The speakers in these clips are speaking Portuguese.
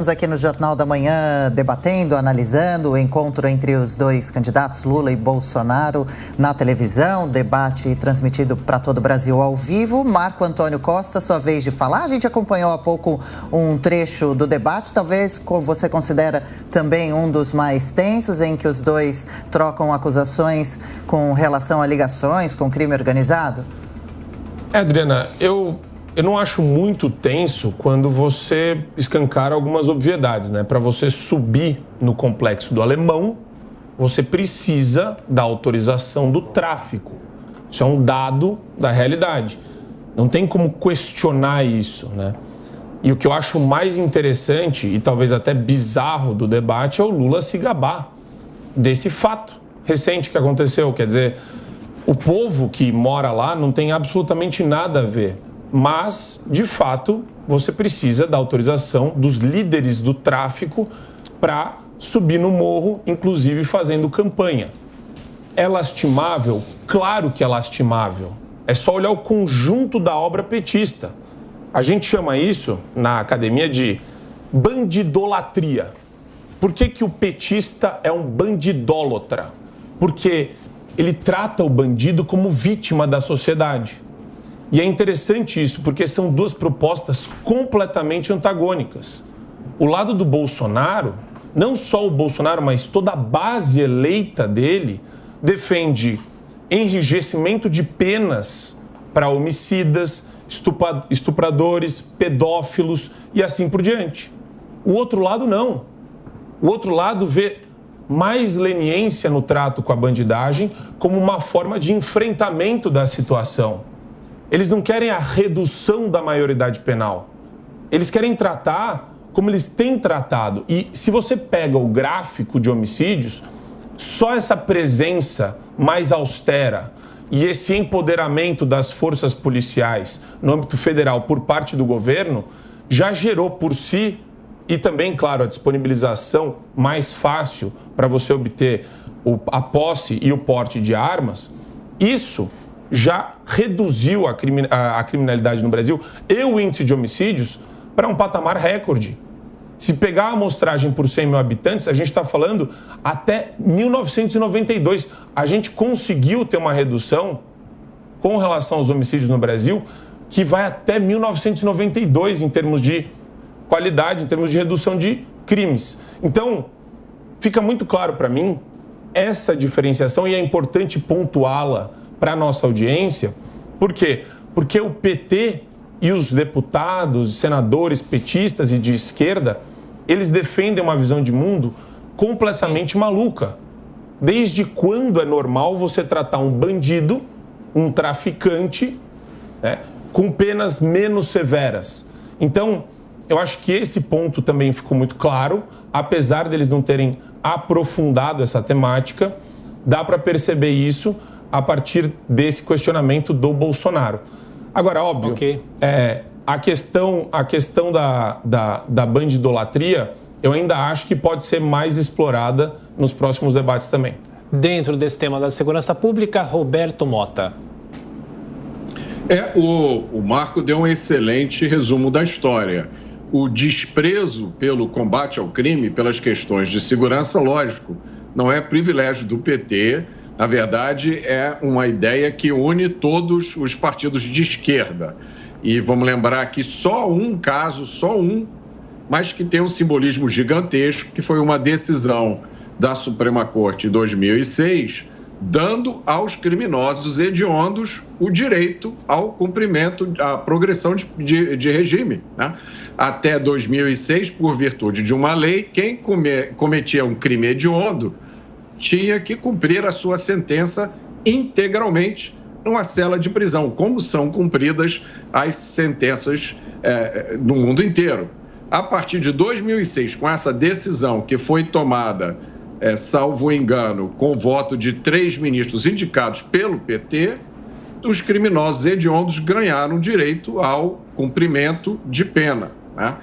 Estamos aqui no Jornal da Manhã debatendo, analisando o encontro entre os dois candidatos, Lula e Bolsonaro, na televisão, debate transmitido para todo o Brasil ao vivo. Marco Antônio Costa, sua vez de falar. A gente acompanhou há pouco um trecho do debate, talvez você considera também um dos mais tensos, em que os dois trocam acusações com relação a ligações com crime organizado? Adriana, eu não acho muito tenso quando você escancara algumas obviedades, né? Para você subir no complexo do Alemão, você precisa da autorização do tráfico. Isso é um dado da realidade. Não tem como questionar isso, né? E o que eu acho mais interessante e talvez até bizarro do debate é o Lula se gabar desse fato recente que aconteceu. Quer dizer, o povo que mora lá não tem absolutamente nada a ver. Mas, de fato, você precisa da autorização dos líderes do tráfico para subir no morro, inclusive fazendo campanha. É lastimável? Claro que é lastimável. É só olhar o conjunto da obra petista. A gente chama isso, na academia, de bandidolatria. Por que o petista é um bandidólatra? Porque ele trata o bandido como vítima da sociedade. E é interessante isso, porque são duas propostas completamente antagônicas. O lado do Bolsonaro, não só o Bolsonaro, mas toda a base eleita dele, defende enrijecimento de penas para homicidas, estupradores, pedófilos e assim por diante. O outro lado não. O outro lado vê mais leniência no trato com a bandidagem como uma forma de enfrentamento da situação. Eles não querem a redução da maioridade penal. Eles querem tratar como eles têm tratado. E se você pega o gráfico de homicídios, só essa presença mais austera e esse empoderamento das forças policiais no âmbito federal por parte do governo já gerou por si, e também, claro, a disponibilização mais fácil para você obter a posse e o porte de armas, isso já reduziu a criminalidade no Brasil e o índice de homicídios para um patamar recorde. Se pegar a amostragem por 100 mil habitantes, a gente está falando até 1992. A gente conseguiu ter uma redução com relação aos homicídios no Brasil que vai até 1992 em termos de qualidade, em termos de redução de crimes. Então, fica muito claro para mim essa diferenciação e é importante pontuá-la para a nossa audiência. Por quê? Porque o PT e os deputados, senadores petistas e de esquerda, eles defendem uma visão de mundo completamente maluca. Desde quando é normal você tratar um bandido, um traficante, né, com penas menos severas? Então, eu acho que esse ponto também ficou muito claro, apesar deles não terem aprofundado essa temática, dá para perceber isso a partir desse questionamento do Bolsonaro. Agora, óbvio, a questão da bandidolatria, eu ainda acho que pode ser mais explorada nos próximos debates também. Dentro desse tema da segurança pública, Roberto Mota. O Marco deu um excelente resumo da história. O desprezo pelo combate ao crime, pelas questões de segurança, lógico, não é privilégio do PT. Na verdade, é uma ideia que une todos os partidos de esquerda. E vamos lembrar que só um caso, mas que tem um simbolismo gigantesco, que foi uma decisão da Suprema Corte em 2006, dando aos criminosos hediondos o direito ao cumprimento, à progressão de regime, né? Até 2006, por virtude de uma lei, quem cometia um crime hediondo tinha que cumprir a sua sentença integralmente numa cela de prisão, como são cumpridas as sentenças no mundo inteiro. A partir de 2006, com essa decisão que foi tomada, salvo engano, com o voto de 3 ministros indicados pelo PT, os criminosos hediondos ganharam direito ao cumprimento de pena, né?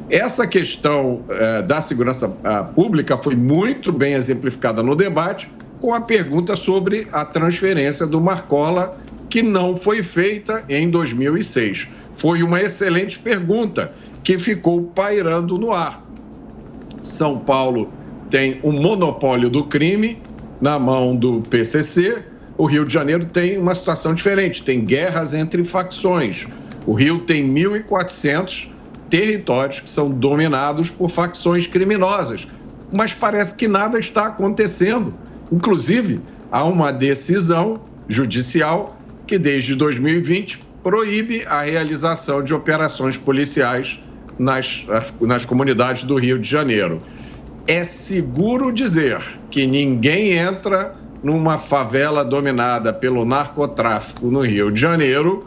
Essa questão da segurança pública foi muito bem exemplificada no debate com a pergunta sobre a transferência do Marcola, que não foi feita em 2006. Foi uma excelente pergunta que ficou pairando no ar. São Paulo tem um monopólio do crime na mão do PCC. O Rio de Janeiro tem uma situação diferente, tem guerras entre facções. O Rio tem 1.400 territórios que são dominados por facções criminosas, mas parece que nada está acontecendo. Inclusive, há uma decisão judicial que desde 2020 proíbe a realização de operações policiais nas comunidades do Rio de Janeiro. É seguro dizer que ninguém entra numa favela dominada pelo narcotráfico no Rio de Janeiro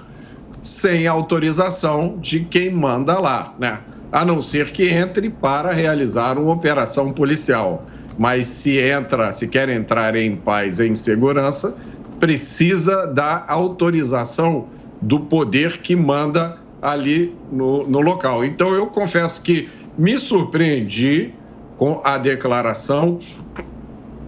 sem autorização de quem manda lá, né? A não ser que entre para realizar uma operação policial. Mas se quer entrar em paz e em segurança, precisa da autorização do poder que manda ali no local. Então, eu confesso que me surpreendi com a declaração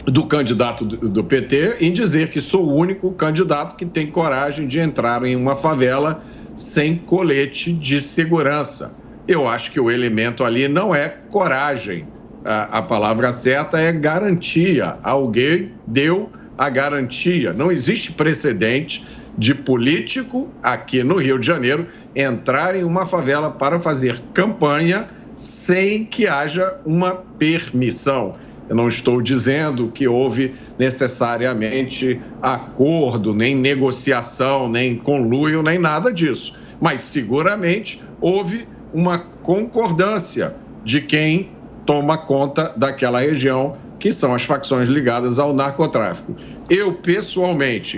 do candidato do PT em dizer que sou o único candidato que tem coragem de entrar em uma favela sem colete de segurança. Eu acho que o elemento ali não é coragem. A palavra certa é garantia. Alguém deu a garantia. Não existe precedente de político aqui no Rio de Janeiro entrar em uma favela para fazer campanha sem que haja uma permissão. Eu não estou dizendo que houve necessariamente acordo, nem negociação, nem conluio, nem nada disso. Mas seguramente houve uma concordância de quem toma conta daquela região, que são as facções ligadas ao narcotráfico. Eu, pessoalmente,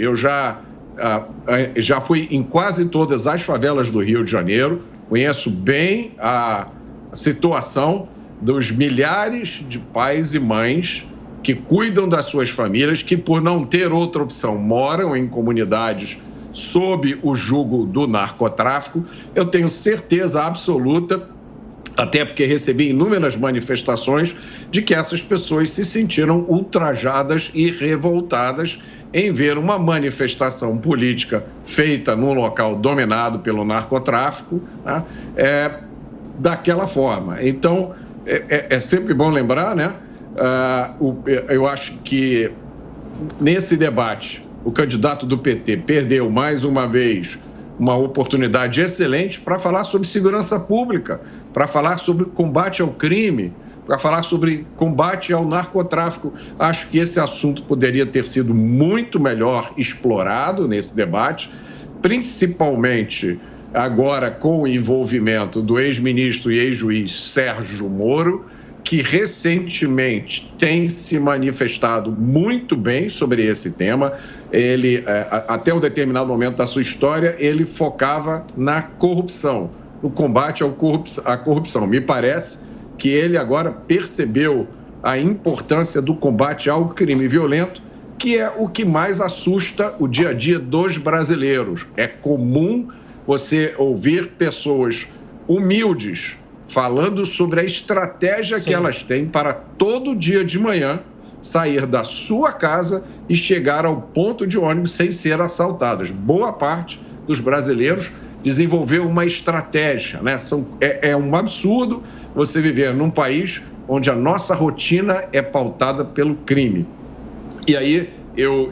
já fui em quase todas as favelas do Rio de Janeiro, conheço bem a situação dos milhares de pais e mães que cuidam das suas famílias, que por não ter outra opção moram em comunidades sob o jugo do narcotráfico. Eu tenho certeza absoluta, até porque recebi inúmeras manifestações, de que essas pessoas se sentiram ultrajadas e revoltadas em ver uma manifestação política feita num local dominado pelo narcotráfico, né, daquela forma. Então, é sempre bom lembrar, né? Eu acho que nesse debate o candidato do PT perdeu mais uma vez uma oportunidade excelente para falar sobre segurança pública, para falar sobre combate ao crime, para falar sobre combate ao narcotráfico. Acho que esse assunto poderia ter sido muito melhor explorado nesse debate, principalmente agora com o envolvimento do ex-ministro e ex-juiz Sérgio Moro, que recentemente tem se manifestado muito bem sobre esse tema. Ele, até um determinado momento da sua história, ele focava na corrupção, no combate à corrupção. Me parece que ele agora percebeu a importância do combate ao crime violento, que é o que mais assusta o dia a dia dos brasileiros. É comum você ouvir pessoas humildes falando sobre a estratégia que elas têm para todo dia de manhã sair da sua casa e chegar ao ponto de ônibus sem ser assaltadas. Boa parte dos brasileiros desenvolveu uma estratégia, né? É um absurdo você viver num país onde a nossa rotina é pautada pelo crime. E aí,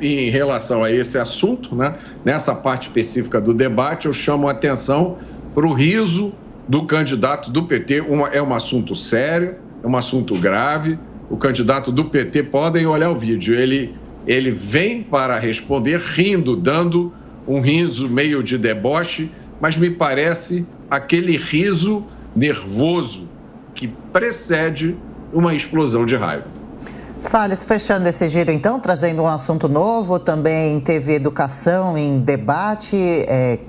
em relação a esse assunto, né, nessa parte específica do debate, eu chamo a atenção para o riso do candidato do PT. É um assunto sério, é um assunto grave. O candidato do PT, podem olhar o vídeo, ele vem para responder rindo, dando um riso meio de deboche, mas me parece aquele riso nervoso que precede uma explosão de raiva. Salles, fechando esse giro então, trazendo um assunto novo, também teve educação em debate,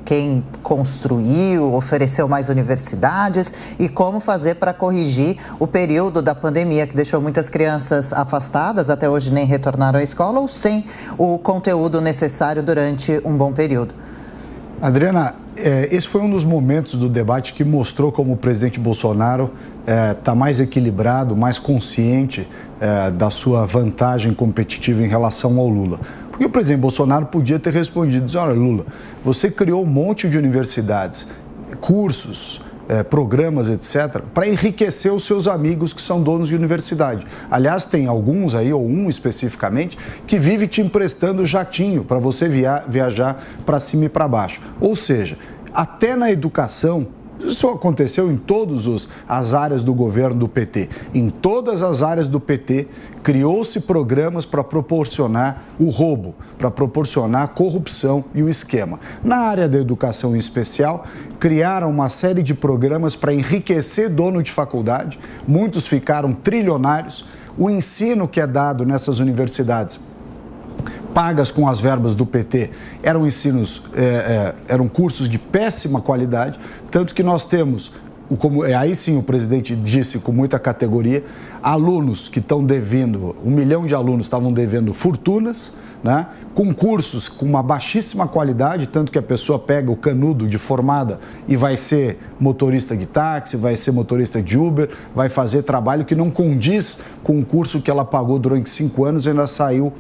quem construiu, ofereceu mais universidades e como fazer para corrigir o período da pandemia que deixou muitas crianças afastadas, até hoje nem retornaram à escola ou sem o conteúdo necessário durante um bom período. Adriana, esse foi um dos momentos do debate que mostrou como o presidente Bolsonaro está mais equilibrado, mais consciente da sua vantagem competitiva em relação ao Lula. Porque o presidente Bolsonaro podia ter respondido, dizendo, olha, Lula, você criou um monte de universidades, cursos, programas, etc., para enriquecer os seus amigos que são donos de universidade. Aliás, tem alguns aí, ou um especificamente, que vive te emprestando jatinho para você viajar para cima e para baixo. Ou seja, até na educação, isso aconteceu em todas as áreas do governo do PT. Em todas as áreas do PT, criou-se programas para proporcionar o roubo, para proporcionar a corrupção e o esquema. Na área da educação em especial, criaram uma série de programas para enriquecer dono de faculdade. Muitos ficaram trilionários. O ensino que é dado nessas universidades, pagas com as verbas do PT, eram cursos de péssima qualidade, tanto que nós temos, aí sim o presidente disse com muita categoria, alunos que estão devendo, 1 milhão de alunos estavam devendo fortunas, né? Com cursos com uma baixíssima qualidade, tanto que a pessoa pega o canudo de formada e vai ser motorista de táxi, vai ser motorista de Uber, vai fazer trabalho que não condiz com o curso que ela pagou durante 5 anos e ainda saiu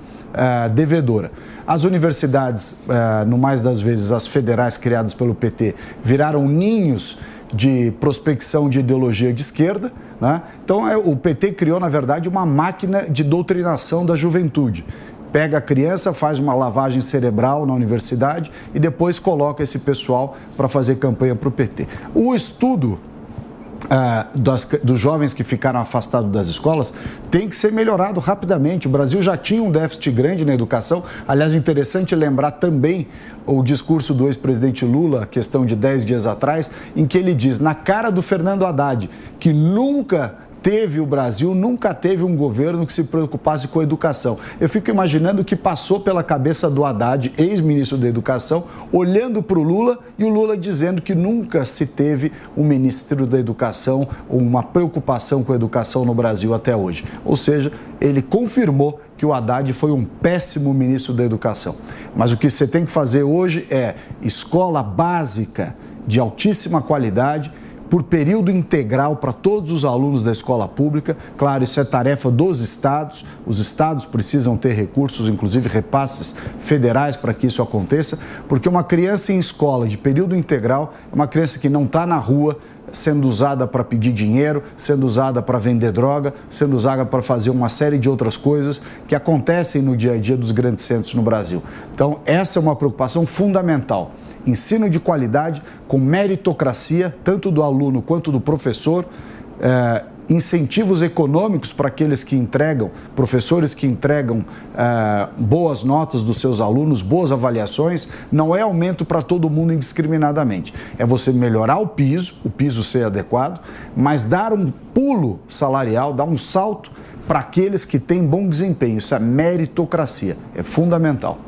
devedora. As universidades, no mais das vezes as federais criadas pelo PT, viraram ninhos de prospecção de ideologia de esquerda, né? Então o PT criou, na verdade, uma máquina de doutrinação da juventude. Pega a criança, faz uma lavagem cerebral na universidade e depois coloca esse pessoal para fazer campanha para o PT. O estudo dos jovens que ficaram afastados das escolas tem que ser melhorado rapidamente. O Brasil já tinha um déficit grande na educação. Aliás, interessante lembrar também o discurso do ex-presidente Lula, questão de 10 dias atrás, em que ele diz, na cara do Fernando Haddad, que o Brasil nunca teve um governo que se preocupasse com a educação. Eu fico imaginando o que passou pela cabeça do Haddad, ex-ministro da Educação, olhando para o Lula e o Lula dizendo que nunca se teve um ministro da Educação ou uma preocupação com a educação no Brasil até hoje. Ou seja, ele confirmou que o Haddad foi um péssimo ministro da Educação. Mas o que você tem que fazer hoje é escola básica de altíssima qualidade, por período integral para todos os alunos da escola pública. Claro, isso é tarefa dos estados. Os estados precisam ter recursos, inclusive repasses federais para que isso aconteça, porque uma criança em escola de período integral é uma criança que não está na rua sendo usada para pedir dinheiro, sendo usada para vender droga, sendo usada para fazer uma série de outras coisas que acontecem no dia a dia dos grandes centros no Brasil. Então, essa é uma preocupação fundamental. Ensino de qualidade, com meritocracia, tanto do aluno quanto do professor, incentivos econômicos para aqueles que entregam, professores que entregam boas notas dos seus alunos, boas avaliações, não é aumento para todo mundo indiscriminadamente. É você melhorar o piso ser adequado, mas dar um pulo salarial, dar um salto para aqueles que têm bom desempenho. Isso é meritocracia, é fundamental.